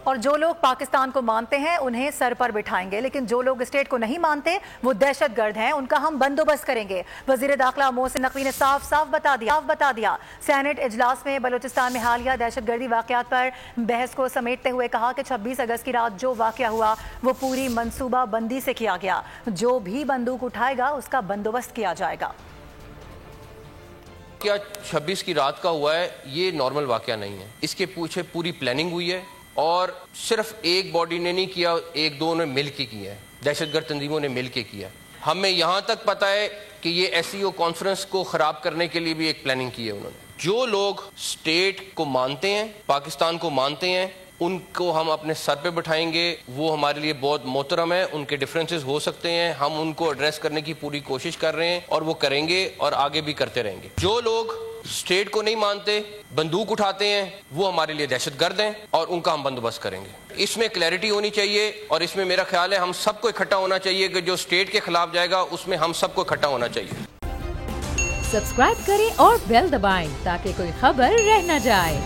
اور جو لوگ پاکستان کو مانتے ہیں انہیں سر پر بٹھائیں گے، لیکن جو لوگ اسٹیٹ کو نہیں مانتے وہ دہشت گرد ہیں، ان کا ہم بندوبست کریں گے۔ وزیر داخلہ محسن نقوی نے صاف بتا دیا۔ سینٹ اجلاس میں بلوچستان میں حالیہ دہشت گردی واقعات پر بحث کو سمیٹتے ہوئے کہا کہ 26 اگست کی رات جو واقعہ ہوا وہ پوری منصوبہ بندی سے کیا گیا، جو بھی بندوق اٹھائے گا اس کا بندوبست کیا جائے گا۔ کیا 26 کی رات کا ہوا ہے یہ نارمل واقعہ نہیں ہے، اس کے پیچھے پوری پلاننگ ہوئی ہے اور صرف ایک باڈی نے نہیں کیا، ایک دو نے مل کے کیا ہے، دہشت گرد تنظیموں نے مل کے کیا ہے۔ ہمیں یہاں تک پتہ ہے کہ یہ ایس سی او کانفرنس کو خراب کرنے کے لیے بھی ایک پلاننگ کی ہے انہوں نے۔ جو لوگ اسٹیٹ کو مانتے ہیں، پاکستان کو مانتے ہیں، ان کو ہم اپنے سر پہ بٹھائیں گے، وہ ہمارے لیے بہت محترم ہے، ان کے ڈیفرنسز ہو سکتے ہیں، ہم ان کو ایڈریس کرنے کی پوری کوشش کر رہے ہیں اور وہ کریں گے اور آگے بھی کرتے رہیں گے۔ جو لوگ اسٹیٹ کو نہیں مانتے، بندوق اٹھاتے ہیں، وہ ہمارے لیے دہشت گرد ہیں اور ان کا ہم بندوبست کریں گے۔ اس میں کلیئرٹی ہونی چاہیے اور اس میں میرا خیال ہے ہم سب کو اکٹھا ہونا چاہیے کہ جو اسٹیٹ کے خلاف جائے گا اس میں ہم سب کو اکٹھا ہونا چاہیے۔ سبسکرائب کریں اور بیل دبائیں تاکہ کوئی خبر رہ نہ جائے۔